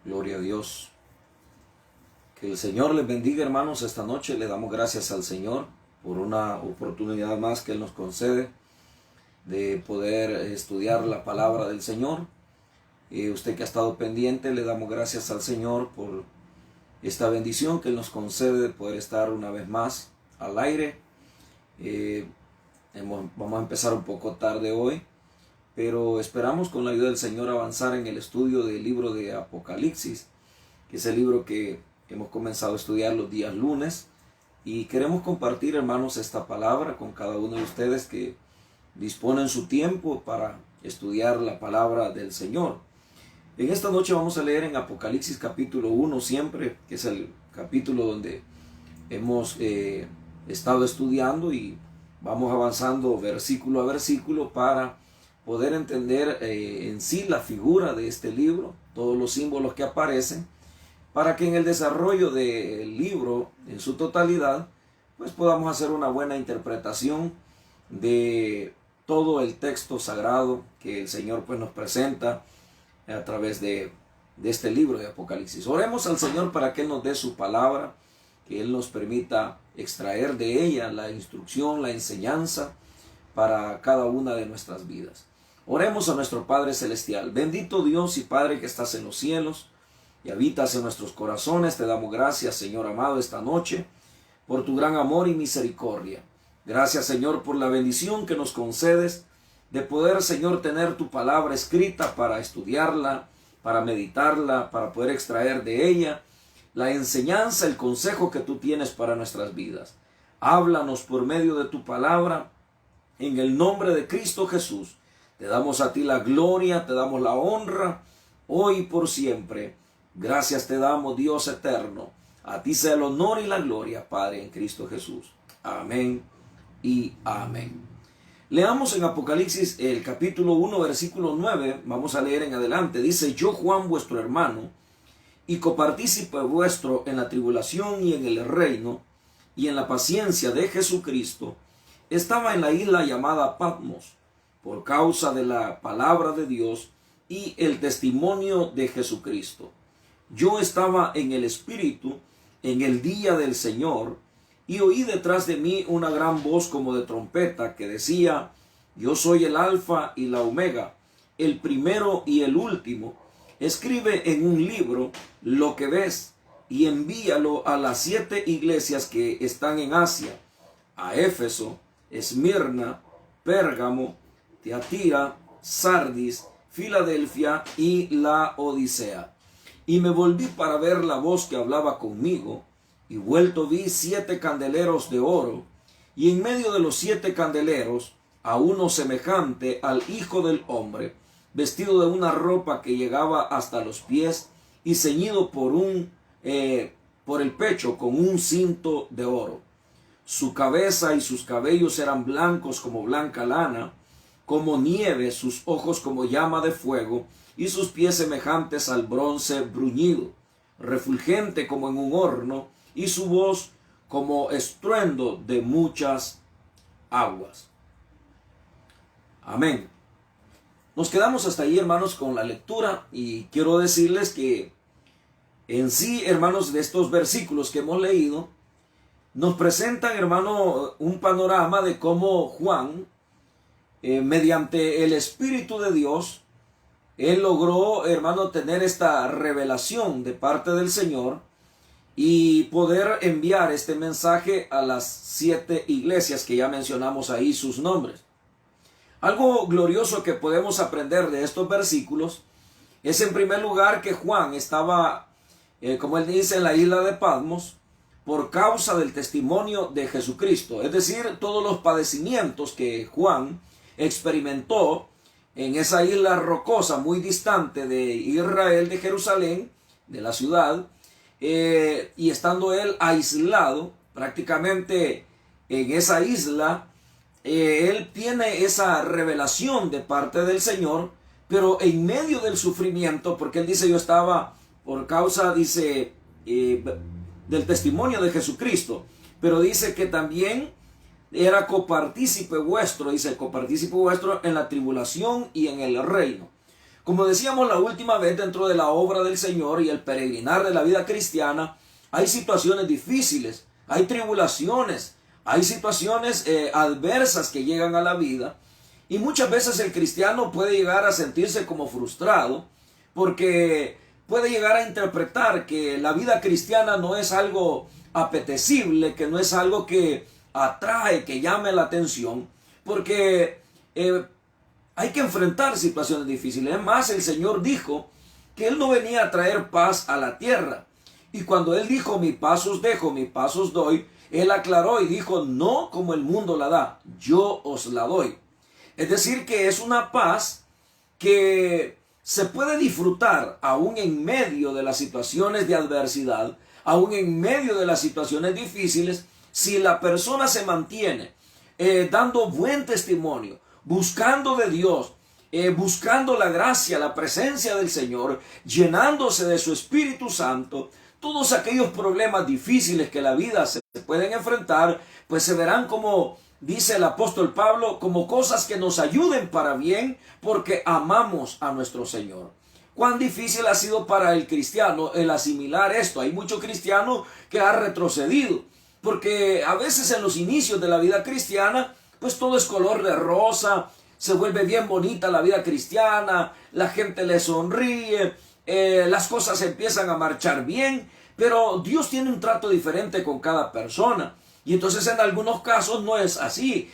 Gloria a Dios. Que el Señor les bendiga, hermanos. Esta noche le damos gracias al Señor por una oportunidad más que Él nos concede de poder estudiar la palabra del Señor. Usted que ha estado pendiente, le damos gracias al Señor por esta bendición que Él nos concede de poder estar una vez más al aire. Vamos a empezar un poco tarde hoy, pero esperamos con la ayuda del Señor avanzar en el estudio del libro de Apocalipsis, que es el libro que hemos comenzado a estudiar los días lunes, y queremos compartir, hermanos, esta palabra con cada uno de ustedes que disponen su tiempo para estudiar la palabra del Señor. En esta noche vamos a leer en Apocalipsis capítulo 1 siempre, que es el capítulo donde hemos estado estudiando, y vamos avanzando versículo a versículo para poder entender en sí la figura de este libro, todos los símbolos que aparecen, para que en el desarrollo del libro en su totalidad pues podamos hacer una buena interpretación de todo el texto sagrado que el Señor pues nos presenta a través de este libro de Apocalipsis. Oremos al Señor para que Él nos dé su palabra, que Él nos permita extraer de ella la instrucción, la enseñanza para cada una de nuestras vidas. Oremos a nuestro Padre Celestial. Bendito Dios y Padre que estás en los cielos y habitas en nuestros corazones, te damos gracias, Señor amado, esta noche por tu gran amor y misericordia. Gracias, Señor, por la bendición que nos concedes de poder, Señor, tener tu palabra escrita para estudiarla, para meditarla, para poder extraer de ella la enseñanza, el consejo que tú tienes para nuestras vidas. Háblanos por medio de tu palabra, en el nombre de Cristo Jesús. Te damos a ti la gloria, te damos la honra, hoy y por siempre. Gracias te damos, Dios eterno. A ti sea el honor y la gloria, Padre, en Cristo Jesús. Amén y amén. Leamos en Apocalipsis el capítulo 1, versículo 9. Vamos a leer en adelante. Dice: Yo, Juan, vuestro hermano, y copartícipe vuestro en la tribulación y en el reino, y en la paciencia de Jesucristo, estaba en la isla llamada Patmos, por causa de la palabra de Dios y el testimonio de Jesucristo. Yo estaba en el Espíritu en el día del Señor, y oí detrás de mí una gran voz como de trompeta que decía: Yo soy el Alfa y la Omega, el primero y el último. Escribe en un libro lo que ves y envíalo a las 7 iglesias que están en Asia: a Éfeso, Esmirna, Pérgamo, Tiatira, Sardis, Filadelfia y la Odisea. Y me volví para ver la voz que hablaba conmigo, y vuelto vi 7 candeleros de oro, y en medio de los 7 candeleros a uno semejante al Hijo del Hombre, vestido de una ropa que llegaba hasta los pies, y ceñido por el pecho con un cinto de oro. Su cabeza y sus cabellos eran blancos como blanca lana, como nieve, sus ojos como llama de fuego, y sus pies semejantes al bronce bruñido, refulgente como en un horno, y su voz como estruendo de muchas aguas. Amén. Nos quedamos hasta ahí, hermanos, con la lectura, y quiero decirles que en sí, hermanos, de estos versículos que hemos leído, nos presentan, hermano, un panorama de cómo Juan, mediante el Espíritu de Dios, él logró, hermano, tener esta revelación de parte del Señor y poder enviar este mensaje a las 7 iglesias que ya mencionamos ahí sus nombres. Algo glorioso que podemos aprender de estos versículos es, en primer lugar, que Juan estaba, como él dice, en la isla de Patmos por causa del testimonio de Jesucristo. Es decir, todos los padecimientos que Juan experimentó en esa isla rocosa muy distante de Israel, de Jerusalén, de la ciudad, y estando él aislado prácticamente en esa isla, él tiene esa revelación de parte del Señor, pero en medio del sufrimiento, porque él dice: yo estaba por causa, dice, del testimonio de Jesucristo, pero dice que también era copartícipe vuestro, dice, copartícipe vuestro en la tribulación y en el reino. Como decíamos la última vez, dentro de la obra del Señor y el peregrinar de la vida cristiana, hay situaciones difíciles, hay tribulaciones, hay situaciones adversas que llegan a la vida, y muchas veces el cristiano puede llegar a sentirse como frustrado porque puede llegar a interpretar que la vida cristiana no es algo apetecible, que no es algo que atrae, que llame la atención, porque hay que enfrentar situaciones difíciles. Es más, el Señor dijo que Él no venía a traer paz a la tierra. Y cuando Él dijo, mi paz os dejo, mi paz os doy, Él aclaró y dijo, no como el mundo la da, yo os la doy. Es decir, que es una paz que se puede disfrutar aún en medio de las situaciones de adversidad, aún en medio de las situaciones difíciles, si la persona se mantiene dando buen testimonio, buscando de Dios, buscando la gracia, la presencia del Señor, llenándose de su Espíritu Santo. Todos aquellos problemas difíciles que la vida se pueden enfrentar, pues se verán como dice el apóstol Pablo, como cosas que nos ayuden para bien, porque amamos a nuestro Señor. Cuán difícil ha sido para el cristiano el asimilar esto. Hay muchos cristianos que han retrocedido, porque a veces en los inicios de la vida cristiana, pues todo es color de rosa, se vuelve bien bonita la vida cristiana, la gente le sonríe, las cosas empiezan a marchar bien, pero Dios tiene un trato diferente con cada persona. Y entonces en algunos casos no es así,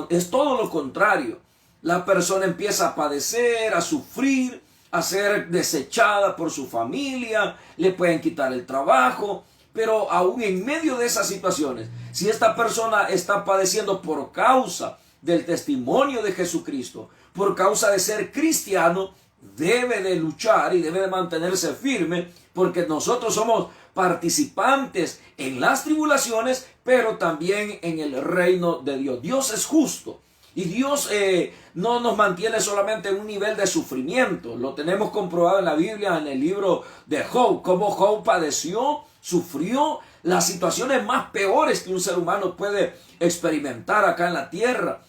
es todo lo contrario. La persona empieza a padecer, a sufrir, a ser desechada por su familia, le pueden quitar el trabajo, pero aún en medio de esas situaciones, si esta persona está padeciendo por causa del testimonio de Jesucristo, por causa de ser cristiano, debe de luchar y debe de mantenerse firme, porque nosotros somos participantes en las tribulaciones, pero también en el reino de Dios. Dios es justo y Dios no nos mantiene solamente en un nivel de sufrimiento. Lo tenemos comprobado en la Biblia, en el libro de Job, cómo Job padeció, sufrió las situaciones más peores que un ser humano puede experimentar acá en la tierra.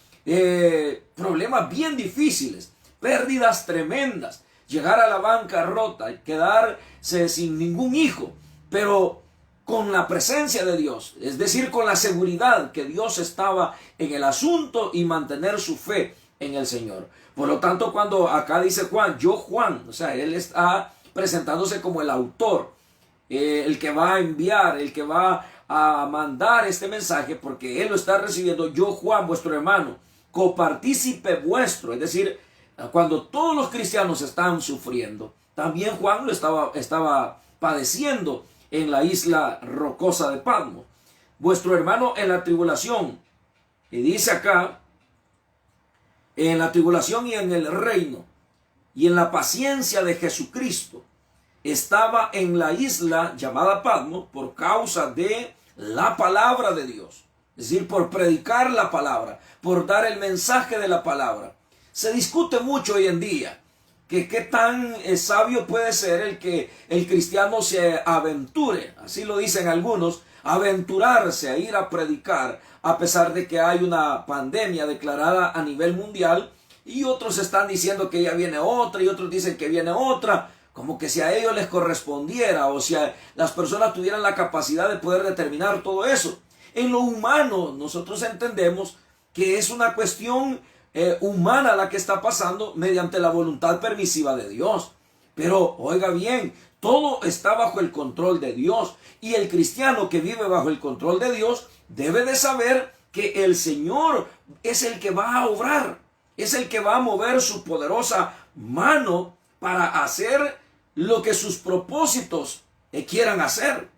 Problemas bien difíciles, pérdidas tremendas, llegar a la bancarrota, quedarse sin ningún hijo, pero con la presencia de Dios, es decir, con la seguridad que Dios estaba en el asunto y mantener su fe en el Señor. Por lo tanto, cuando acá dice Juan, yo Juan, o sea, él está presentándose como el autor, el que va a enviar, el que va a mandar este mensaje, porque él lo está recibiendo, yo Juan, vuestro hermano, copartícipe vuestro, es decir, cuando todos los cristianos están sufriendo, también Juan lo estaba padeciendo en la isla rocosa de Patmos. Vuestro hermano en la tribulación. Y dice acá, en la tribulación y en el reino, y en la paciencia de Jesucristo, estaba en la isla llamada Patmos por causa de la palabra de Dios. Es decir, por predicar la palabra, por dar el mensaje de la palabra. Se discute mucho hoy en día que qué tan sabio puede ser el que el cristiano se aventure, así lo dicen algunos, aventurarse a ir a predicar a pesar de que hay una pandemia declarada a nivel mundial, y otros están diciendo que ya viene otra y otros dicen que viene otra, como que si a ellos les correspondiera o si a las personas tuvieran la capacidad de poder determinar todo eso. En lo humano nosotros entendemos que es una cuestión humana la que está pasando mediante la voluntad permisiva de Dios. Pero oiga bien, todo está bajo el control de Dios, y el cristiano que vive bajo el control de Dios debe de saber que el Señor es el que va a obrar, es el que va a mover su poderosa mano para hacer lo que sus propósitos quieran hacer.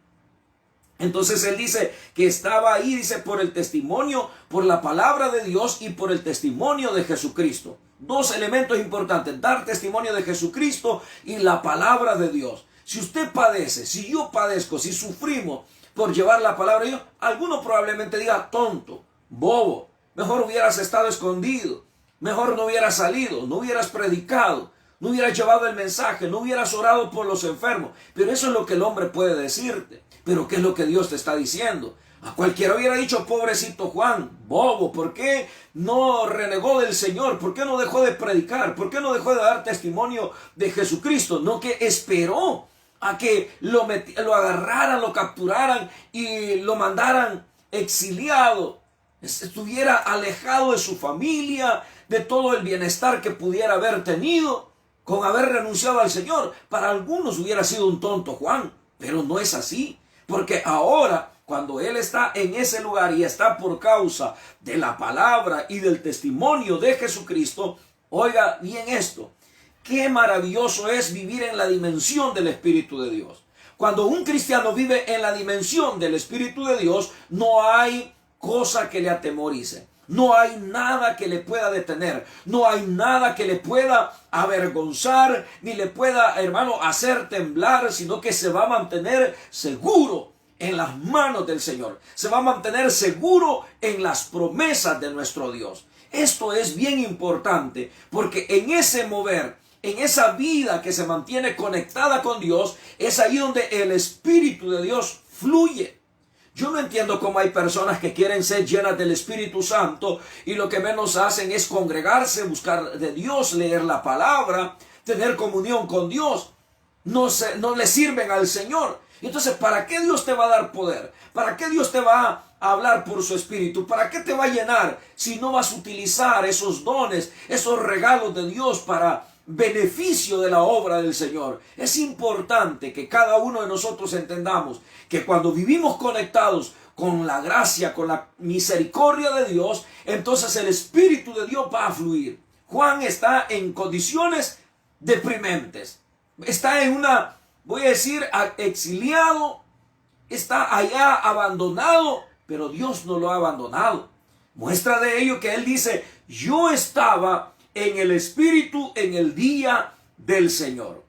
Entonces él dice que estaba ahí, dice, por el testimonio, por la palabra de Dios y por el testimonio de Jesucristo. Dos elementos importantes: dar testimonio de Jesucristo y la palabra de Dios. Si usted padece, si yo padezco, si sufrimos por llevar la palabra de Dios, alguno probablemente diga: tonto, bobo, mejor hubieras estado escondido, mejor no hubieras salido, no hubieras predicado, no hubieras llevado el mensaje, no hubieras orado por los enfermos. Pero eso es lo que el hombre puede decirte. Pero ¿qué es lo que Dios te está diciendo? A cualquiera hubiera dicho, pobrecito Juan, bobo, ¿por qué no renegó del Señor? ¿Por qué no dejó de predicar? ¿Por qué no dejó de dar testimonio de Jesucristo? No, que esperó a que lo agarraran, lo capturaran y lo mandaran exiliado, estuviera alejado de su familia, de todo el bienestar que pudiera haber tenido con haber renunciado al Señor. Para algunos hubiera sido un tonto Juan, pero no es así, porque ahora, cuando él está en ese lugar y está por causa de la palabra y del testimonio de Jesucristo, oiga bien esto, qué maravilloso es vivir en la dimensión del Espíritu de Dios. Cuando un cristiano vive en la dimensión del Espíritu de Dios, no hay cosa que le atemorice. No hay nada que le pueda detener. No hay nada que le pueda avergonzar, ni le pueda, hermano, hacer temblar, sino que se va a mantener seguro en las manos del Señor. Se va a mantener seguro en las promesas de nuestro Dios. Esto es bien importante, porque en ese mover, en esa vida que se mantiene conectada con Dios, es ahí donde el Espíritu de Dios fluye. Yo no entiendo cómo hay personas que quieren ser llenas del Espíritu Santo y lo que menos hacen es congregarse, buscar de Dios, leer la palabra, tener comunión con Dios. No le sirven al Señor. Entonces, ¿para qué Dios te va a dar poder? ¿Para qué Dios te va a hablar por su Espíritu? ¿Para qué te va a llenar si no vas a utilizar esos dones, esos regalos de Dios para beneficio de la obra del Señor? Es importante que cada uno de nosotros entendamos que cuando vivimos conectados con la gracia, con la misericordia de Dios, entonces el Espíritu de Dios va a fluir. Juan está en condiciones deprimentes. Está en una, voy a decir, exiliado. Está allá abandonado, pero Dios no lo ha abandonado. Muestra de ello que él dice, yo estaba en el Espíritu en el día del Señor,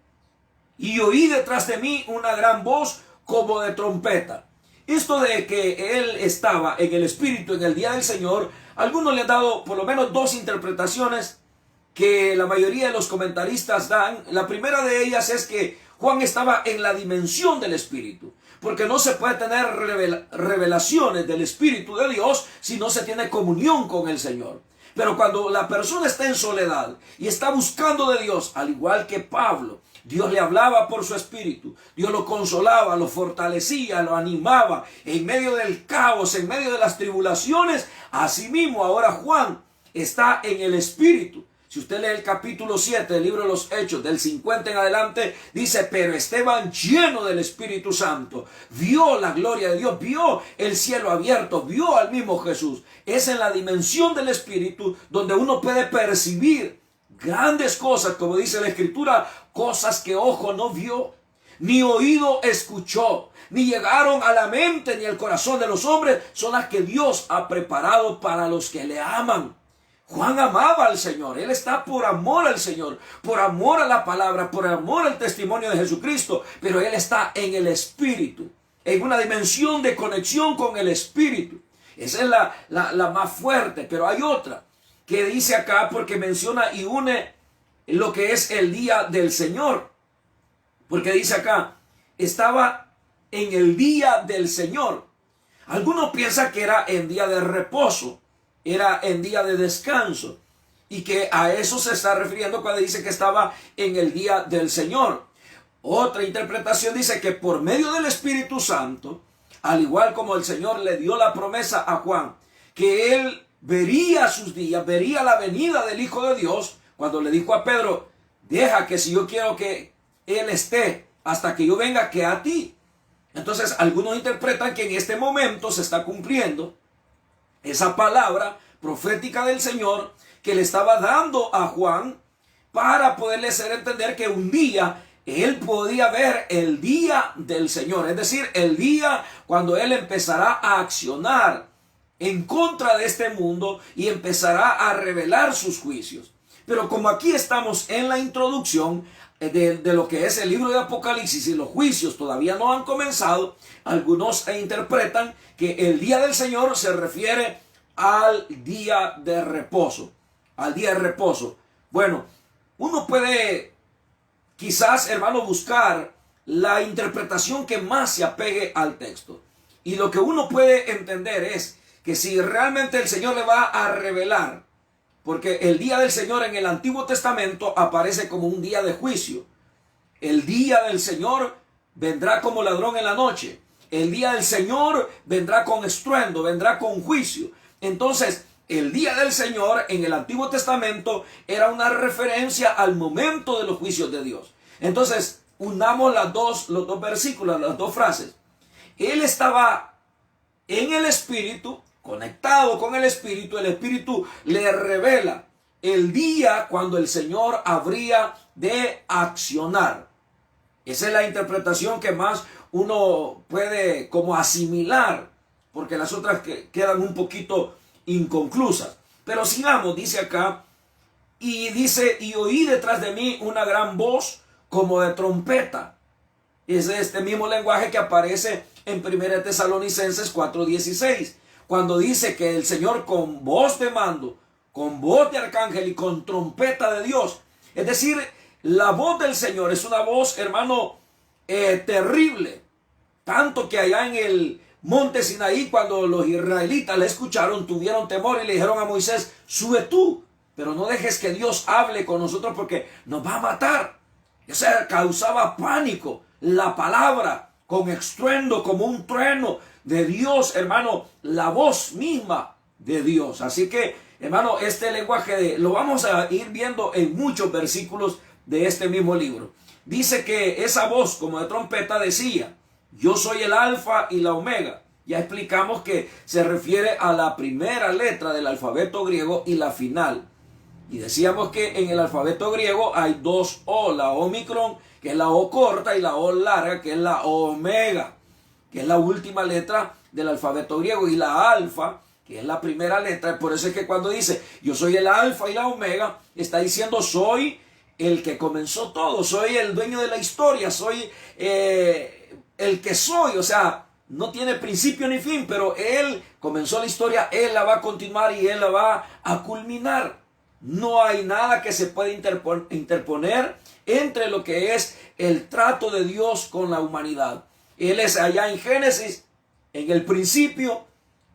y oí detrás de mí una gran voz como de trompeta. Esto de que él estaba en el Espíritu en el día del Señor, algunos le han dado por lo menos dos interpretaciones que la mayoría de los comentaristas dan. La primera de ellas es que Juan estaba en la dimensión del Espíritu, porque no se puede tener revelaciones del Espíritu de Dios si no se tiene comunión con el Señor. Pero cuando la persona está en soledad y está buscando de Dios, al igual que Pablo, Dios le hablaba por su Espíritu, Dios lo consolaba, lo fortalecía, lo animaba en medio del caos, en medio de las tribulaciones. Asimismo, ahora Juan está en el Espíritu. Si usted lee el capítulo 7 del libro de los Hechos, del 50 en adelante, dice, pero Esteban, lleno del Espíritu Santo, vio la gloria de Dios, vio el cielo abierto, vio al mismo Jesús. Es en la dimensión del Espíritu donde uno puede percibir grandes cosas, como dice la Escritura, cosas que ojo no vio, ni oído escuchó, ni llegaron a la mente ni al corazón de los hombres, son las que Dios ha preparado para los que le aman. Juan amaba al Señor, él está por amor al Señor, por amor a la palabra, por amor al testimonio de Jesucristo, pero él está en el Espíritu, en una dimensión de conexión con el Espíritu. Esa es la más fuerte, pero hay otra que dice acá, porque menciona y une lo que es el día del Señor, porque dice acá, estaba en el día del Señor. Algunos piensan que era en día de reposo, era en día de descanso, y que a eso se está refiriendo cuando dice que estaba en el día del Señor. Otra interpretación dice que por medio del Espíritu Santo, al igual como el Señor le dio la promesa a Juan, que él vería sus días, vería la venida del Hijo de Dios, cuando le dijo a Pedro, deja que si yo quiero que él esté hasta que yo venga, que a ti. Entonces algunos interpretan que en este momento se está cumpliendo esa palabra profética del Señor que le estaba dando a Juan para poderle hacer entender que un día él podía ver el día del Señor, es decir, el día cuando él empezará a accionar en contra de este mundo y empezará a revelar sus juicios. Pero como aquí estamos en la introducción de lo que es el libro de Apocalipsis y los juicios todavía no han comenzado, algunos interpretan que el día del Señor se refiere al día de reposo, al día de reposo. Bueno, uno puede quizás, hermano, buscar la interpretación que más se apegue al texto. Y lo que uno puede entender es que si realmente el Señor le va a revelar, porque el día del Señor en el Antiguo Testamento aparece como un día de juicio. El día del Señor vendrá como ladrón en la noche. El día del Señor vendrá con estruendo, vendrá con juicio. Entonces, el día del Señor en el Antiguo Testamento era una referencia al momento de los juicios de Dios. Entonces, unamos los dos versículos, las dos frases. Él estaba en el Espíritu, conectado con el Espíritu le revela el día cuando el Señor habría de accionar. Esa es la interpretación que más uno puede como asimilar, porque las otras quedan un poquito inconclusas. Pero sigamos, dice acá, y dice, y oí detrás de mí una gran voz como de trompeta. Es este mismo lenguaje que aparece en 1 Tesalonicenses 4:16, cuando dice que el Señor con voz de mando, con voz de arcángel y con trompeta de Dios. Es decir, la voz del Señor es una voz, hermano, terrible. Tanto que allá en el monte Sinaí, cuando los israelitas la escucharon, tuvieron temor y le dijeron a Moisés, sube tú, pero no dejes que Dios hable con nosotros porque nos va a matar. O sea, causaba pánico la palabra con estruendo, como un trueno de Dios, hermano, la voz misma de Dios. Así que, hermano, este lenguaje lo vamos a ir viendo en muchos versículos de este mismo libro. Dice que esa voz como de trompeta decía, yo soy el alfa y la omega. Ya explicamos que se refiere a la primera letra del alfabeto griego y la final. Y decíamos que en el alfabeto griego hay dos O, la omicron, que es la O corta, y la O larga, que es la omega, que es la última letra del alfabeto griego, y la alfa, que es la primera letra. Por eso es que cuando dice, yo soy el alfa y la omega, está diciendo, soy el que comenzó todo, soy el dueño de la historia, soy el que soy, o sea, no tiene principio ni fin, pero Él comenzó la historia, Él la va a continuar y Él la va a culminar. No hay nada que se pueda interponer entre lo que es el trato de Dios con la humanidad. Él es allá en Génesis, en el principio,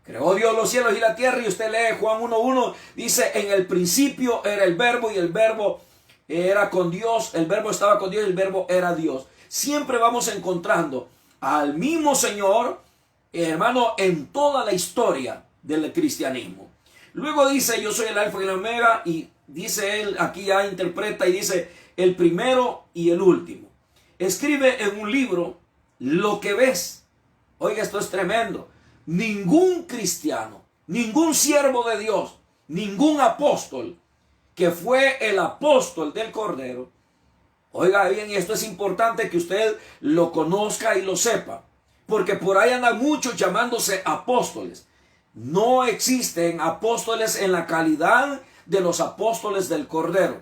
creó Dios los cielos y la tierra, y usted lee Juan 1:1, dice, en el principio era el verbo y el verbo era con Dios, el verbo estaba con Dios y el verbo era Dios. Siempre vamos encontrando al mismo Señor, hermano, en toda la historia del cristianismo. Luego dice, yo soy el alfa y la omega, y dice él, aquí ya interpreta y dice, el primero y el último. Escribe en un libro lo que ves. Oiga, esto es tremendo. Ningún cristiano, ningún siervo de Dios, ningún apóstol que fue el apóstol del Cordero. Oiga bien, esto es importante que usted lo conozca y lo sepa, porque por ahí andan muchos llamándose apóstoles. No existen apóstoles en la calidad de los apóstoles del Cordero.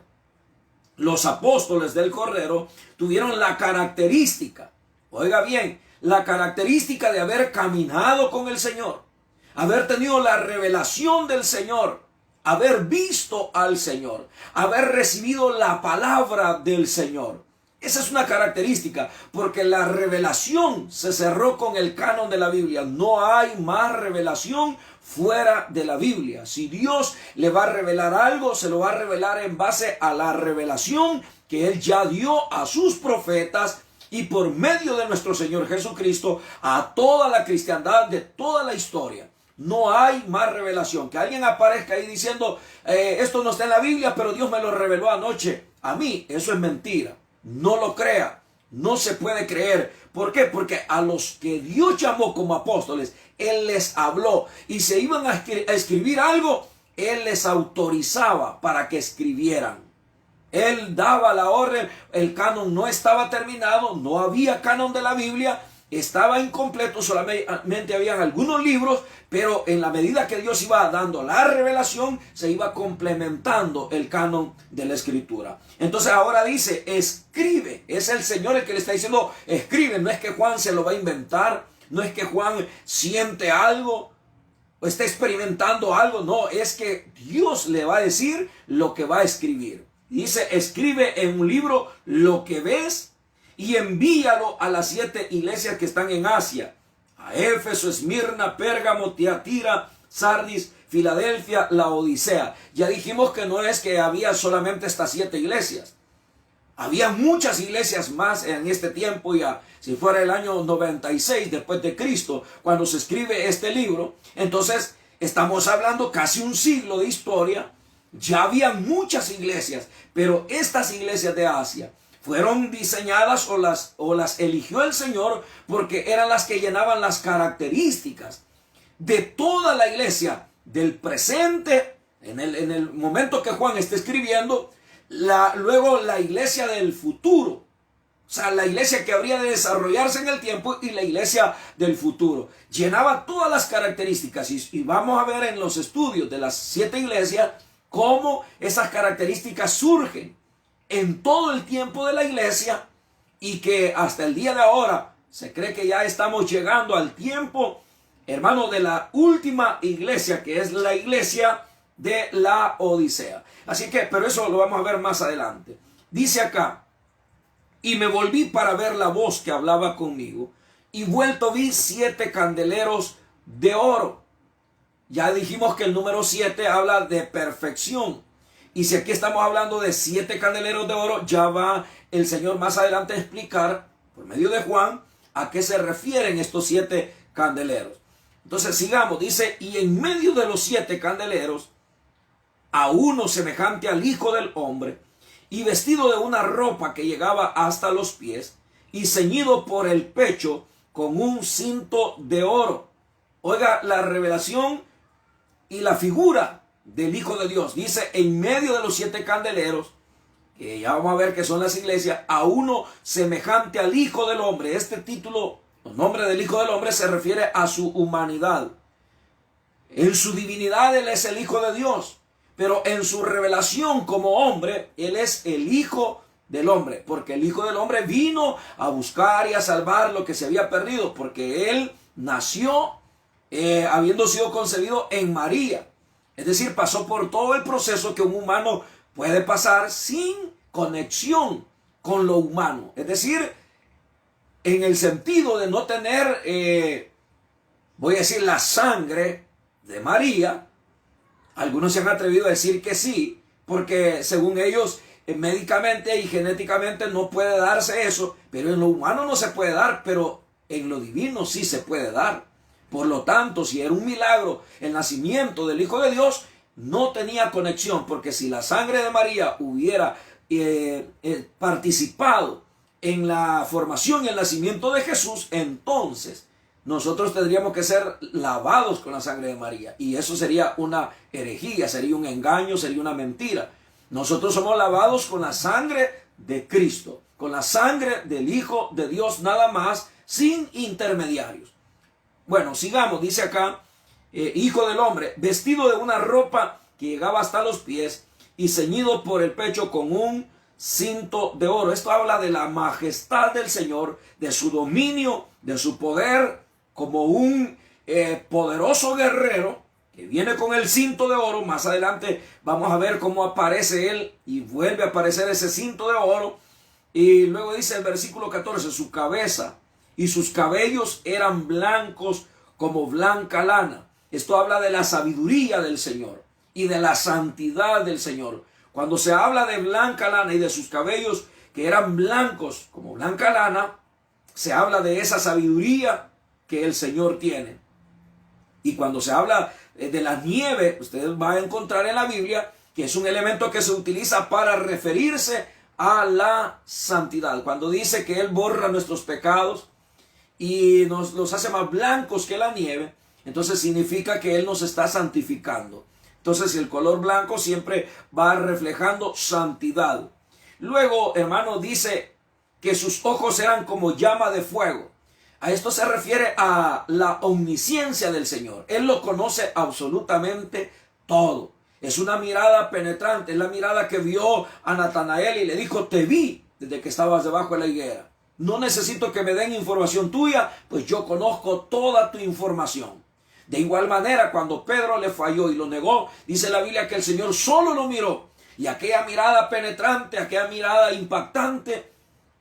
Los apóstoles del Cordero tuvieron la característica, oiga bien, la característica de haber caminado con el Señor, haber tenido la revelación del Señor, haber visto al Señor, haber recibido la palabra del Señor. Esa es una característica, porque la revelación se cerró con el canon de la Biblia. No hay más revelación fuera de la Biblia. Si Dios le va a revelar algo, se lo va a revelar en base a la revelación que Él ya dio a sus profetas y por medio de nuestro Señor Jesucristo a toda la cristiandad de toda la historia. No hay más revelación. Que alguien aparezca ahí diciendo, esto no está en la Biblia, pero Dios me lo reveló anoche a mí. Eso es mentira. No lo crea. No se puede creer. ¿Por qué? Porque a los que Dios llamó como apóstoles, Él les habló. Y se iban a escribir algo, Él les autorizaba para que escribieran. Él daba la orden. El canon no estaba terminado. No había canon de la Biblia. Estaba incompleto, solamente habían algunos libros, pero en la medida que Dios iba dando la revelación, se iba complementando el canon de la Escritura. Entonces ahora dice, escribe. Es el Señor el que le está diciendo, escribe. No es que Juan se lo va a inventar, no es que Juan siente algo o está experimentando algo, no, es que Dios le va a decir lo que va a escribir. Dice, escribe en un libro lo que ves y envíalo a las 7 iglesias que están en Asia, a Éfeso, Esmirna, Pérgamo, Tiatira, Sardis, Filadelfia, Laodicea. Ya dijimos que no es que había solamente estas 7 iglesias. Había muchas iglesias más en este tiempo, ya si fuera el año 96 después de Cristo, cuando se escribe este libro. Entonces estamos hablando casi un siglo de historia. Ya había muchas iglesias, pero estas iglesias de Asia fueron diseñadas o las eligió el Señor porque eran las que llenaban las características de toda la iglesia del presente, en el momento que Juan está escribiendo, luego la iglesia del futuro, o sea, la iglesia que habría de desarrollarse en el tiempo y la iglesia del futuro. Llenaba todas las características y vamos a ver en los estudios de las 7 iglesias cómo esas características surgen en todo el tiempo de la iglesia y que hasta el día de ahora se cree que ya estamos llegando al tiempo, hermano, de la última iglesia, que es la iglesia de la Odisea. Así que, pero eso lo vamos a ver más adelante. Dice acá, y me volví para ver la voz que hablaba conmigo, y vuelto vi 7 candeleros de oro. Ya dijimos que el número 7 habla de perfección. Y si aquí estamos hablando de 7 candeleros de oro, ya va el Señor más adelante a explicar, por medio de Juan, a qué se refieren estos 7 candeleros. Entonces sigamos, dice, y en medio de los 7 candeleros, a uno semejante al Hijo del Hombre, y vestido de una ropa que llegaba hasta los pies, y ceñido por el pecho con un cinto de oro. Oiga, la revelación y la figura del Hijo de Dios. Dice, en medio de los 7 candeleros, que ya vamos a ver que son las iglesias, a uno semejante al Hijo del Hombre. Este título, el nombre del Hijo del Hombre, se refiere a su humanidad. En su divinidad Él es el Hijo de Dios, pero en su revelación como hombre, Él es el Hijo del Hombre, porque el Hijo del Hombre vino a buscar y a salvar lo que se había perdido, porque Él nació habiendo sido concebido en María. Es decir, pasó por todo el proceso que un humano puede pasar sin conexión con lo humano. Es decir, en el sentido de no tener, voy a decir, la sangre de María. Algunos se han atrevido a decir que sí, porque según ellos, médicamente y genéticamente no puede darse eso, pero en lo humano no se puede dar, pero en lo divino sí se puede dar. Por lo tanto, si era un milagro el nacimiento del Hijo de Dios, no tenía conexión, porque si la sangre de María hubiera participado en la formación y el nacimiento de Jesús, entonces nosotros tendríamos que ser lavados con la sangre de María. Y eso sería una herejía, sería un engaño, sería una mentira. Nosotros somos lavados con la sangre de Cristo, con la sangre del Hijo de Dios nada más, sin intermediarios. Bueno, sigamos, dice acá, Hijo del Hombre, vestido de una ropa que llegaba hasta los pies y ceñido por el pecho con un cinto de oro. Esto habla de la majestad del Señor, de su dominio, de su poder, como un poderoso guerrero que viene con el cinto de oro. Más adelante vamos a ver cómo aparece él y vuelve a aparecer ese cinto de oro. Y luego dice el versículo 14, su cabeza y sus cabellos eran blancos como blanca lana. Esto habla de la sabiduría del Señor y de la santidad del Señor. Cuando se habla de blanca lana y de sus cabellos que eran blancos como blanca lana, se habla de esa sabiduría que el Señor tiene. Y cuando se habla de la nieve, ustedes van a encontrar en la Biblia que es un elemento que se utiliza para referirse a la santidad. Cuando dice que Él borra nuestros pecados y los hace más blancos que la nieve, entonces significa que Él nos está santificando. Entonces el color blanco siempre va reflejando santidad. Luego, hermano, dice que sus ojos eran como llama de fuego. A esto se refiere a la omnisciencia del Señor. Él lo conoce absolutamente todo. Es una mirada penetrante, es la mirada que vio a Natanael y le dijo, te vi desde que estabas debajo de la higuera. No necesito que me den información tuya, pues yo conozco toda tu información. De igual manera, cuando Pedro le falló y lo negó, dice la Biblia que el Señor solo lo miró. Y aquella mirada penetrante, aquella mirada impactante,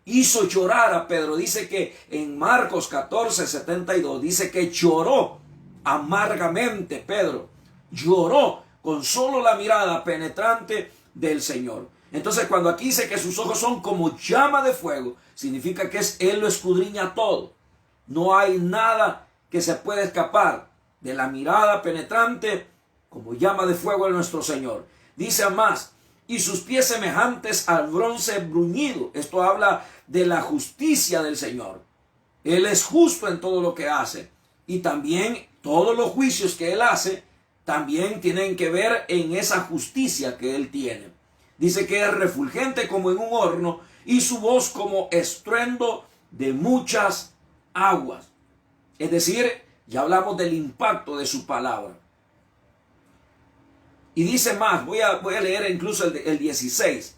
hizo llorar a Pedro. Dice que en Marcos 14:72 dice que lloró amargamente Pedro. Lloró con solo la mirada penetrante del Señor. Entonces, cuando aquí dice que sus ojos son como llama de fuego, significa que Él lo escudriña todo. No hay nada que se pueda escapar de la mirada penetrante como llama de fuego de nuestro Señor. Dice más, y sus pies semejantes al bronce bruñido. Esto habla de la justicia del Señor. Él es justo en todo lo que hace. Y también todos los juicios que Él hace también tienen que ver en esa justicia que Él tiene. Dice que es refulgente como en un horno y su voz como estruendo de muchas aguas. Es decir, ya hablamos del impacto de su palabra. Y dice más, voy a leer incluso el 16.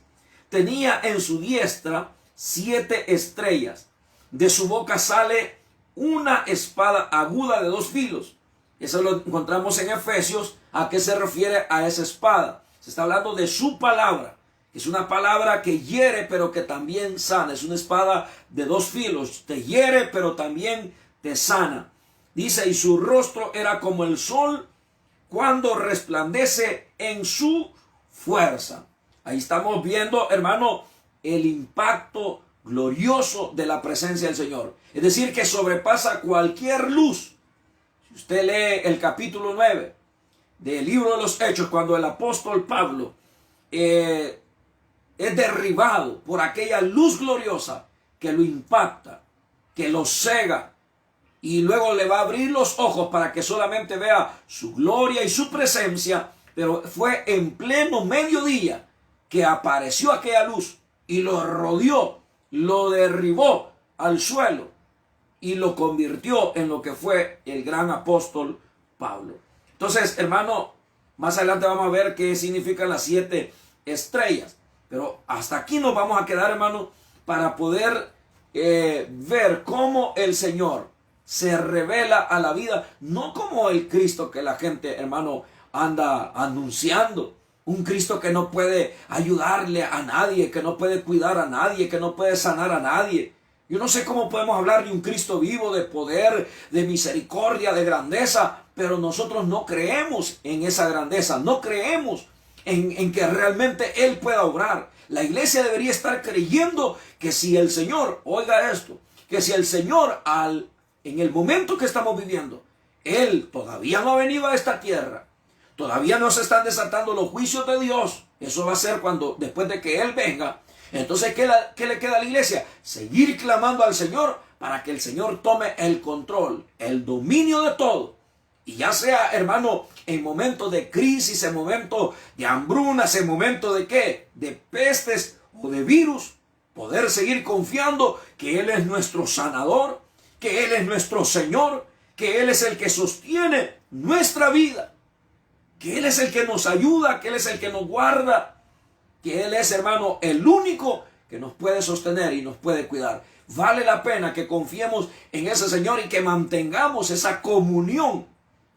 Tenía en su diestra 7 estrellas. De su boca sale una espada aguda de 2 filos. Eso lo encontramos en Efesios. ¿A qué se refiere a esa espada? Se está hablando de su palabra. Es una palabra que hiere, pero que también sana. Es una espada de 2 filos. Te hiere, pero también te sana. Dice, y su rostro era como el sol cuando resplandece en su fuerza. Ahí estamos viendo, hermano, el impacto glorioso de la presencia del Señor. Es decir, que sobrepasa cualquier luz. Si usted lee el capítulo 9 del libro de los Hechos, cuando el apóstol Pablo es derribado por aquella luz gloriosa que lo impacta, que lo cega, y luego le va a abrir los ojos para que solamente vea su gloria y su presencia. Pero fue en pleno mediodía que apareció aquella luz y lo rodeó, lo derribó al suelo y lo convirtió en lo que fue el gran apóstol Pablo. Entonces, hermano, más adelante vamos a ver qué significan las 7 estrellas. Pero hasta aquí nos vamos a quedar, hermano, para poder ver cómo el Señor se revela a la vida, no como el Cristo que la gente, hermano, anda anunciando. Un Cristo que no puede ayudarle a nadie, que no puede cuidar a nadie, que no puede sanar a nadie. Yo no sé cómo podemos hablar de un Cristo vivo, de poder, de misericordia, de grandeza, pero nosotros no creemos en esa grandeza, no creemos en que realmente Él pueda obrar. La iglesia debería estar creyendo que si el Señor, oiga esto, que si el Señor en el momento que estamos viviendo, Él todavía no ha venido a esta tierra, todavía no se están desatando los juicios de Dios. Eso va a ser cuando, después de que Él venga. Entonces, ¿qué le queda a la iglesia? Seguir clamando al Señor para que el Señor tome el control, el dominio de todo. Y ya sea, hermano, en momentos de crisis, en momentos de hambrunas, en momentos de ¿qué? De pestes o de virus, poder seguir confiando que Él es nuestro sanador, que Él es nuestro Señor, que Él es el que sostiene nuestra vida, que Él es el que nos ayuda, que Él es el que nos guarda, que Él es, hermano, el único que nos puede sostener y nos puede cuidar. Vale la pena que confiemos en ese Señor y que mantengamos esa comunión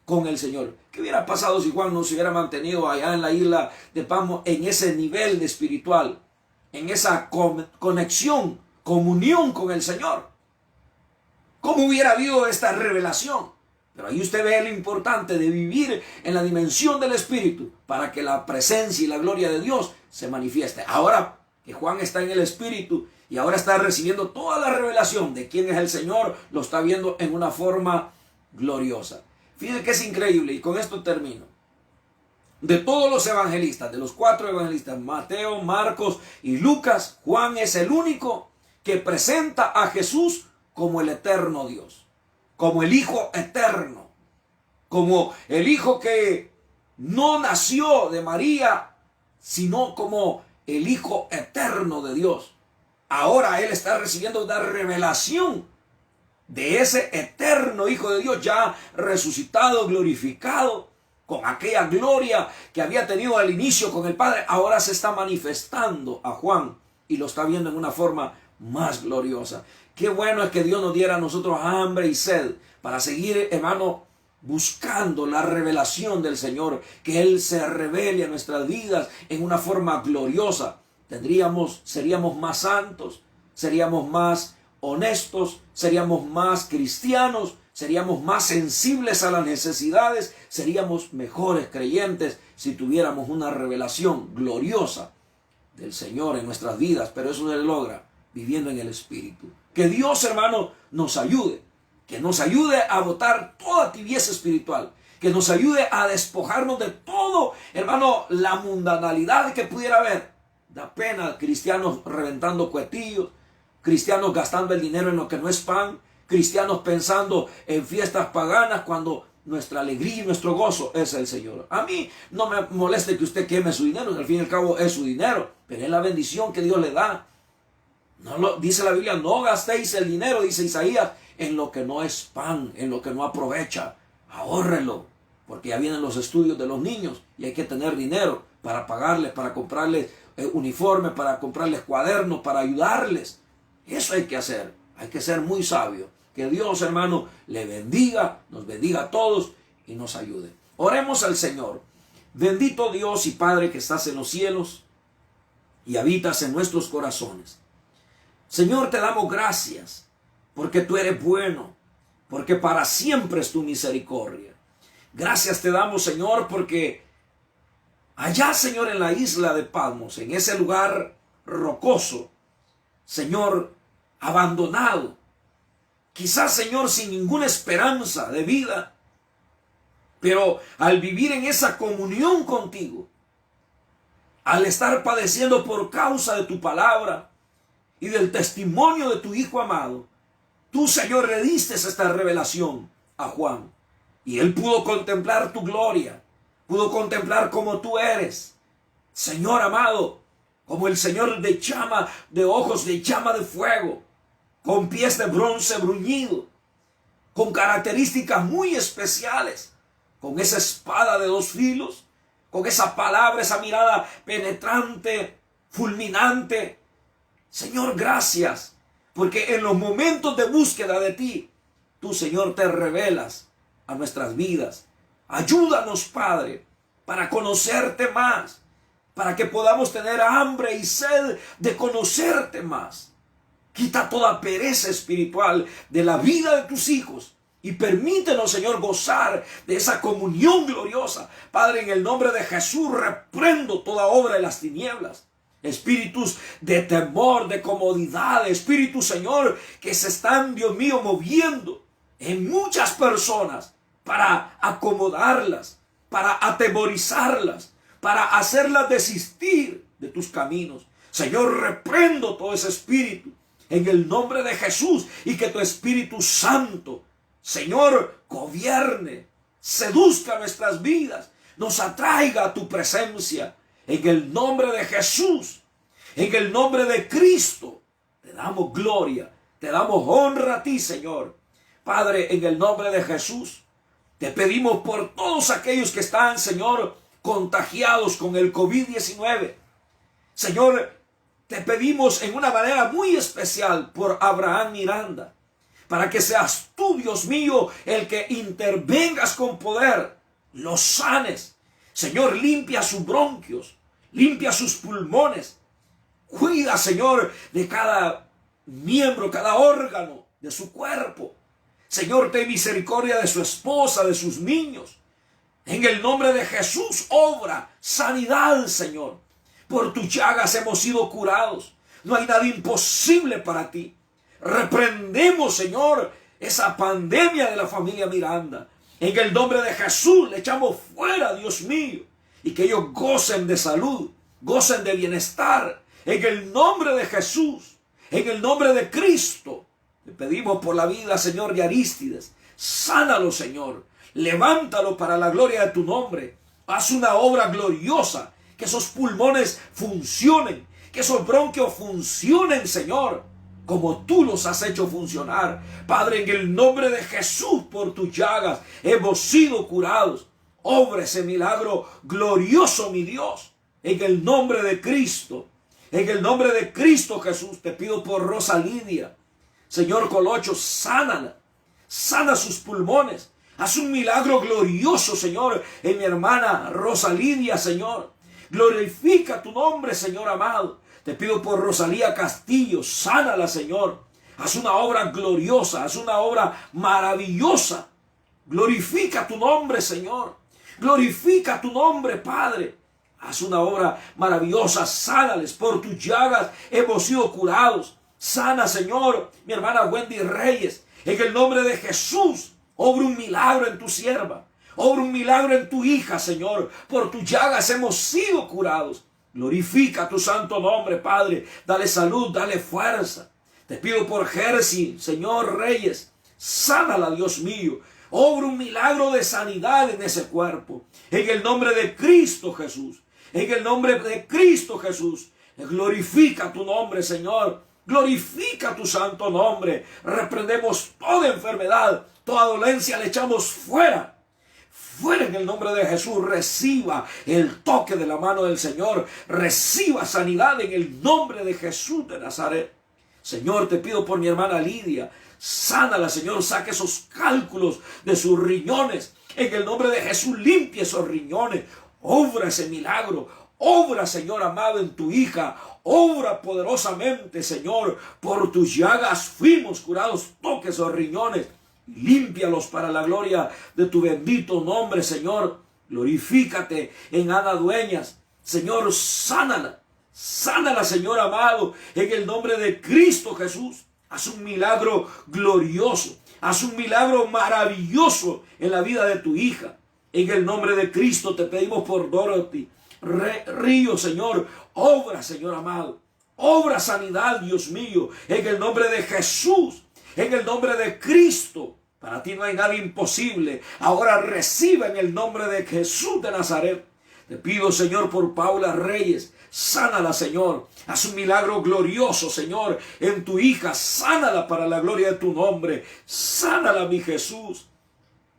con el Señor. ¿Qué hubiera pasado si Juan no se hubiera mantenido allá en la isla de Patmos en ese nivel de espiritual, en esa conexión, comunión con el Señor? ¿Cómo hubiera habido esta revelación? Pero ahí usted ve lo importante de vivir en la dimensión del Espíritu para que la presencia y la gloria de Dios se manifieste. Ahora que Juan está en el Espíritu y ahora está recibiendo toda la revelación de quién es el Señor, lo está viendo en una forma gloriosa. Fíjense que es increíble, y con esto termino. De todos los evangelistas, de los 4 evangelistas, Mateo, Marcos y Lucas, Juan es el único que presenta a Jesús como el eterno Dios, como el Hijo eterno, como el Hijo que no nació de María, sino como el Hijo eterno de Dios. Ahora Él está recibiendo una revelación de ese eterno Hijo de Dios, ya resucitado, glorificado, con aquella gloria que había tenido al inicio con el Padre. Ahora se está manifestando a Juan y lo está viendo en una forma más gloriosa. Qué bueno es que Dios nos diera a nosotros hambre y sed para seguir, hermano, buscando la revelación del Señor, que Él se revele a nuestras vidas en una forma gloriosa. Seríamos más santos, seríamos más honestos, seríamos más cristianos, seríamos más sensibles a las necesidades, seríamos mejores creyentes si tuviéramos una revelación gloriosa del Señor en nuestras vidas. Pero eso se logra viviendo en el Espíritu. Que Dios, hermano, nos ayude. Que nos ayude a botar toda tibieza espiritual. Que nos ayude a despojarnos de todo, hermano, la mundanalidad que pudiera haber. Da pena cristianos reventando cuetillos, cristianos gastando el dinero en lo que no es pan, cristianos pensando en fiestas paganas cuando nuestra alegría y nuestro gozo es el Señor. A mí no me moleste que usted queme su dinero, al fin y al cabo es su dinero, pero es la bendición que Dios le da. Dice la Biblia, no gastéis el dinero, dice Isaías, en lo que no es pan, en lo que no aprovecha. Ahórrelo, porque ya vienen los estudios de los niños y hay que tener dinero para pagarles, para comprarles uniformes, para comprarles cuadernos, para ayudarles. Eso hay que hacer, hay que ser muy sabio. Que Dios, hermano, le bendiga, nos bendiga a todos y nos ayude. Oremos al Señor. Bendito Dios y Padre que estás en los cielos y habitas en nuestros corazones. Señor, te damos gracias porque tú eres bueno, porque para siempre es tu misericordia. Gracias te damos, Señor, porque allá, Señor, en la isla de Patmos, en ese lugar rocoso, Señor, abandonado, quizás, Señor, sin ninguna esperanza de vida, pero al vivir en esa comunión contigo, al estar padeciendo por causa de tu palabra y del testimonio de tu Hijo amado, tú, Señor, le diste esta revelación a Juan y él pudo contemplar tu gloria, pudo contemplar cómo tú eres, Señor amado, como el Señor de llama, de ojos de llama de fuego, con pies de bronce bruñido, con características muy especiales, con esa espada de dos filos, con esa palabra, esa mirada penetrante, fulminante. Señor, gracias, porque en los momentos de búsqueda de ti, tú, Señor, te revelas a nuestras vidas. Ayúdanos, Padre, para conocerte más, para que podamos tener hambre y sed de conocerte más. Quita toda pereza espiritual de la vida de tus hijos y permítenos, Señor, gozar de esa comunión gloriosa. Padre, en el nombre de Jesús, reprendo toda obra de las tinieblas. Espíritus de temor, de comodidad, espíritus, Señor, que se están, Dios mío, moviendo en muchas personas para acomodarlas, para atemorizarlas, para hacerlas desistir de tus caminos. Señor, reprendo todo ese espíritu en el nombre de Jesús y que tu Espíritu Santo, Señor, gobierne, seduzca nuestras vidas, nos atraiga a tu presencia. En el nombre de Jesús, en el nombre de Cristo, te damos gloria, te damos honra a ti, Señor. Padre, en el nombre de Jesús, te pedimos por todos aquellos que están, Señor, contagiados con el COVID-19. Señor, te pedimos en una manera muy especial por Abraham Miranda, para que seas tú, Dios mío, el que intervengas con poder, los sanes. Señor, limpia sus bronquios, limpia sus pulmones. Cuida, Señor, de cada miembro, cada órgano de su cuerpo. Señor, ten misericordia de su esposa, de sus niños. En el nombre de Jesús, obra sanidad, Señor. Por tus llagas hemos sido curados. No hay nada imposible para ti. Reprendemos, Señor, esa pandemia de la familia Miranda. En el nombre de Jesús le echamos fuera, Dios mío. Y que ellos gocen de salud, gocen de bienestar. En el nombre de Jesús, en el nombre de Cristo. Te pedimos por la vida, Señor, de Arístides. Sánalo, Señor. Levántalo para la gloria de tu nombre. Haz una obra gloriosa. Que esos pulmones funcionen. Que esos bronquios funcionen, Señor, como tú los has hecho funcionar. Padre, en el nombre de Jesús, por tus llagas hemos sido curados. Obra ese milagro glorioso, mi Dios. En el nombre de Cristo. En el nombre de Cristo Jesús, te pido por Rosa Lidia. Señor Colocho, sánala. Sana sus pulmones. Haz un milagro glorioso, Señor, en mi hermana Rosa Lidia, Señor. Glorifica tu nombre, Señor amado. Te pido por Rosalía Castillo, sánala, Señor. Haz una obra gloriosa, haz una obra maravillosa. Glorifica tu nombre, Señor. Glorifica tu nombre, Padre. Haz una obra maravillosa, sánales. Por tus llagas hemos sido curados. Sana, Señor, mi hermana Wendy Reyes. En el nombre de Jesús, obra un milagro en tu sierva. Obra un milagro en tu hija, Señor. Por tus llagas hemos sido curados. Glorifica tu santo nombre, Padre. Dale salud, dale fuerza. Te pido por Jersey, Señor Reyes. Sánala, Dios mío. Obra un milagro de sanidad en ese cuerpo. En el nombre de Cristo Jesús. En el nombre de Cristo Jesús. Glorifica tu nombre, Señor. Glorifica tu santo nombre. Reprendemos toda enfermedad, toda dolencia, le echamos fuera. Fuera en el nombre de Jesús. Reciba el toque de la mano del Señor. Reciba sanidad en el nombre de Jesús de Nazaret. Señor, te pido por mi hermana Lidia. Sánala, Señor. Saque esos cálculos de sus riñones. En el nombre de Jesús, limpia esos riñones. Obra ese milagro. Obra, Señor amado, en tu hija. Obra poderosamente, Señor. Por tus llagas fuimos curados. Toque esos riñones. Límpialos para la gloria de tu bendito nombre, Señor. Glorifícate en Ana Dueñas. Señor, sánala. Sánala, Señor amado, en el nombre de Cristo Jesús. Haz un milagro glorioso. Haz un milagro maravilloso en la vida de tu hija. En el nombre de Cristo te pedimos por Dorothy Río, Señor. Obra, Señor amado. Obra sanidad, Dios mío. En el nombre de Jesús. En el nombre de Cristo. Para ti no hay nada imposible. Ahora recibe en el nombre de Jesús de Nazaret. Te pido, Señor, por Paula Reyes. Sánala, Señor. Haz un milagro glorioso, Señor, en tu hija. Sánala para la gloria de tu nombre. Sánala, mi Jesús.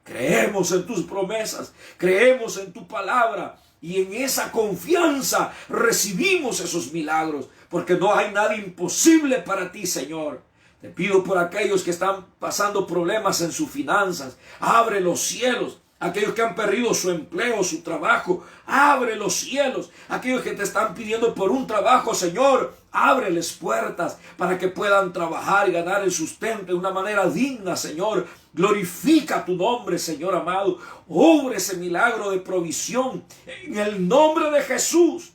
Creemos en tus promesas. Creemos en tu palabra. Y en esa confianza recibimos esos milagros. Porque no hay nada imposible para ti, Señor. Te pido por aquellos que están pasando problemas en sus finanzas. Abre los cielos. Aquellos que han perdido su empleo, su trabajo, abre los cielos. Aquellos que te están pidiendo por un trabajo, Señor, ábreles puertas para que puedan trabajar y ganar el sustento de una manera digna, Señor. Glorifica tu nombre, Señor amado. Obra ese milagro de provisión en el nombre de Jesús.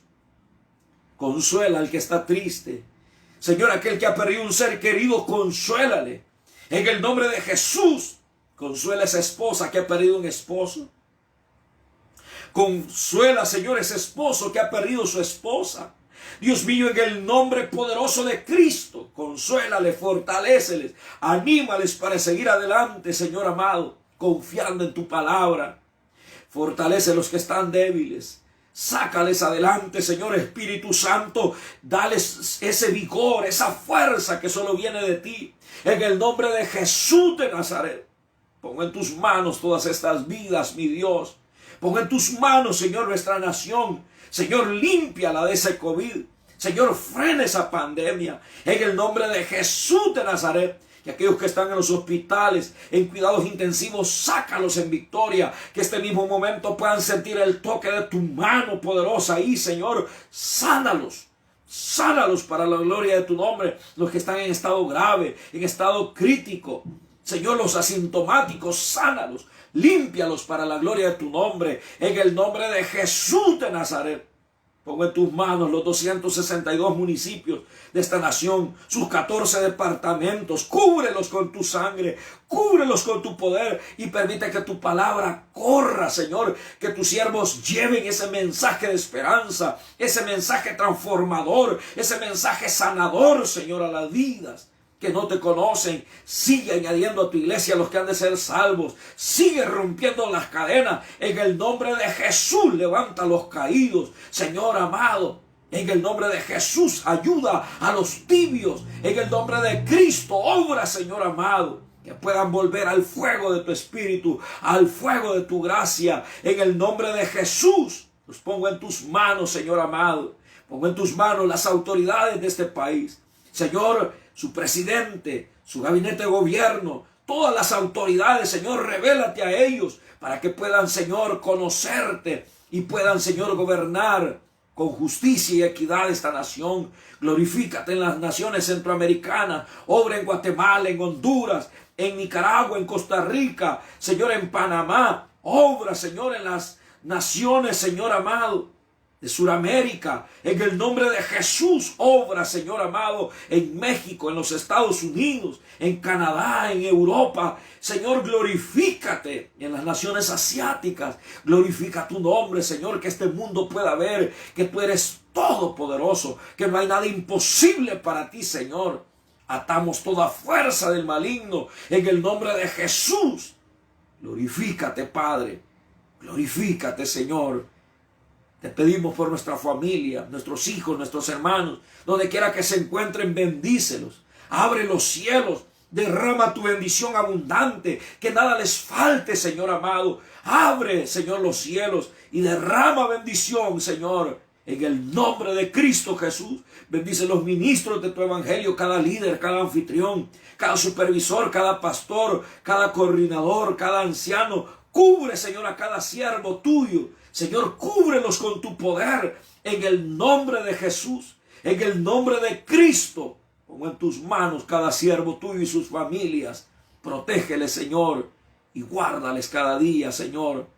Consuela al que está triste. Señor, aquel que ha perdido un ser querido, consuélale. En el nombre de Jesús. Consuela a esa esposa que ha perdido un esposo. Consuela, Señor, ese esposo que ha perdido su esposa. Dios mío, en el nombre poderoso de Cristo, consuélale, fortaléceles, anímales para seguir adelante, Señor amado, confiando en tu palabra. Fortalece a los que están débiles. Sácales adelante, Señor Espíritu Santo. Dales ese vigor, esa fuerza que solo viene de ti. En el nombre de Jesús de Nazaret. Pongo en tus manos todas estas vidas, mi Dios. Pongo en tus manos, Señor, nuestra nación. Señor, límpiala de ese COVID. Señor, frena esa pandemia. En el nombre de Jesús de Nazaret. Y aquellos que están en los hospitales, en cuidados intensivos, sácalos en victoria. Que este mismo momento puedan sentir el toque de tu mano poderosa ahí, Señor. Sánalos. Sánalos para la gloria de tu nombre. Los que están en estado grave, en estado crítico. Señor, los asintomáticos, sánalos, límpialos para la gloria de tu nombre, en el nombre de Jesús de Nazaret. Pongo en tus manos los 262 municipios de esta nación, sus 14 departamentos. Cúbrelos con tu sangre, cúbrelos con tu poder y permite que tu palabra corra, Señor. Que tus siervos lleven ese mensaje de esperanza, ese mensaje transformador, ese mensaje sanador, Señor, a las vidas que no te conocen. Sigue añadiendo a tu iglesia los que han de ser salvos. Sigue rompiendo las cadenas. En el nombre de Jesús levanta a los caídos. Señor amado, en el nombre de Jesús ayuda a los tibios. En el nombre de Cristo obra, Señor amado, que puedan volver al fuego de tu espíritu, al fuego de tu gracia. En el nombre de Jesús los pongo en tus manos, Señor amado. Pongo en tus manos las autoridades de este país. Señor, su presidente, su gabinete de gobierno, todas las autoridades, Señor, revélate a ellos para que puedan, Señor, conocerte y puedan, Señor, gobernar con justicia y equidad esta nación. Glorifícate en las naciones centroamericanas. Obra en Guatemala, en Honduras, en Nicaragua, en Costa Rica, Señor, en Panamá. Obra, Señor, en las naciones, Señor amado, de Sudamérica. En el nombre de Jesús, obra, Señor amado, en México, en los Estados Unidos, en Canadá, en Europa. Señor, glorifícate en las naciones asiáticas. Glorifica tu nombre, Señor, que este mundo pueda ver que tú eres todopoderoso, que no hay nada imposible para ti, Señor. Atamos toda fuerza del maligno en el nombre de Jesús. Glorifícate, Padre. Glorifícate, Señor. Te pedimos por nuestra familia, nuestros hijos, nuestros hermanos, donde quiera que se encuentren, bendícelos. Abre los cielos, derrama tu bendición abundante, que nada les falte, Señor amado. Abre, Señor, los cielos y derrama bendición, Señor, en el nombre de Cristo Jesús. Bendice los ministros de tu evangelio, cada líder, cada anfitrión, cada supervisor, cada pastor, cada coordinador, cada anciano. Cubre, Señor, a cada siervo tuyo. Señor, cúbrelos con tu poder en el nombre de Jesús, en el nombre de Cristo. Pongo en tus manos cada siervo tuyo y sus familias. Protégeles, Señor, y guárdales cada día, Señor.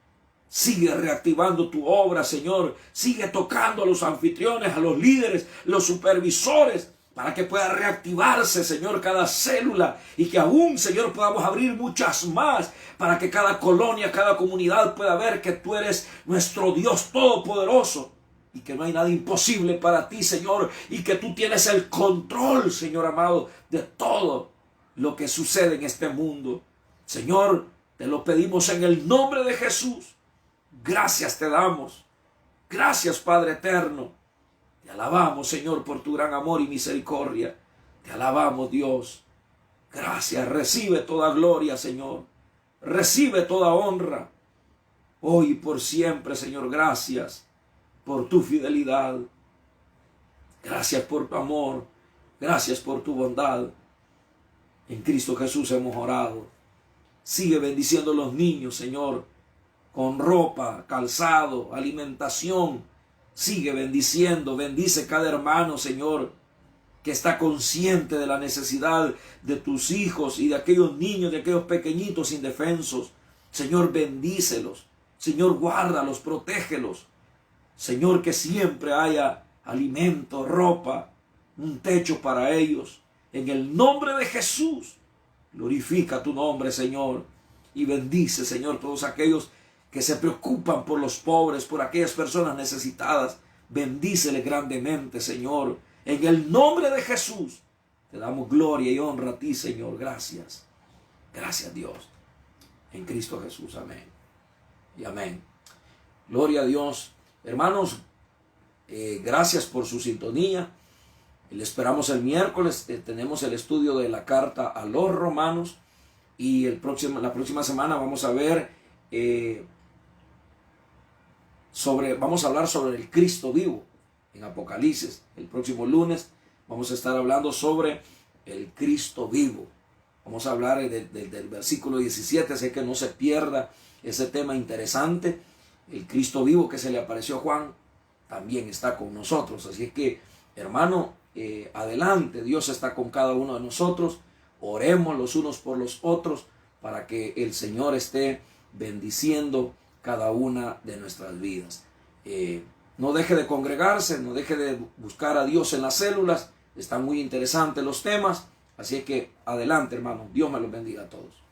Sigue reactivando tu obra, Señor. Sigue tocando a los anfitriones, a los líderes, los supervisores, para que pueda reactivarse, Señor, cada célula y que aún, Señor, podamos abrir muchas más para que cada colonia, cada comunidad pueda ver que tú eres nuestro Dios todopoderoso y que no hay nada imposible para ti, Señor, y que tú tienes el control, Señor amado, de todo lo que sucede en este mundo. Señor, te lo pedimos en el nombre de Jesús. Gracias te damos. Gracias, Padre eterno. Te alabamos, Señor, por tu gran amor y misericordia. Te alabamos, Dios. Gracias. Recibe toda gloria, Señor. Recibe toda honra. Hoy y por siempre, Señor, gracias por tu fidelidad. Gracias por tu amor. Gracias por tu bondad. En Cristo Jesús hemos orado. Sigue bendiciendo a los niños, Señor, con ropa, calzado, alimentación. Sigue bendiciendo, bendice cada hermano, Señor, que está consciente de la necesidad de tus hijos y de aquellos niños, de aquellos pequeñitos indefensos. Señor, bendícelos. Señor, guárdalos, protégelos. Señor, que siempre haya alimento, ropa, un techo para ellos. En el nombre de Jesús, glorifica tu nombre, Señor, y bendice, Señor, todos aquellos que se preocupan por los pobres, por aquellas personas necesitadas. Bendícele grandemente, Señor. En el nombre de Jesús, te damos gloria y honra a ti, Señor. Gracias. Gracias, Dios. En Cristo Jesús. Amén. Y amén. Gloria a Dios. Hermanos, gracias por su sintonía. Le esperamos el miércoles. Tenemos el estudio de la carta a los romanos. Y la próxima semana vamos a ver... vamos a hablar sobre el Cristo vivo en Apocalipsis. El próximo lunes vamos a estar hablando sobre el Cristo vivo. Vamos a hablar del versículo 17, así que no se pierda ese tema interesante. El Cristo vivo que se le apareció a Juan también está con nosotros. Así que, hermano, adelante, Dios está con cada uno de nosotros. Oremos los unos por los otros para que el Señor esté bendiciendo cada una de nuestras vidas. No deje de congregarse, no deje de buscar a Dios en las células. Están muy interesantes los temas. Así que adelante, hermano. Dios me los bendiga a todos.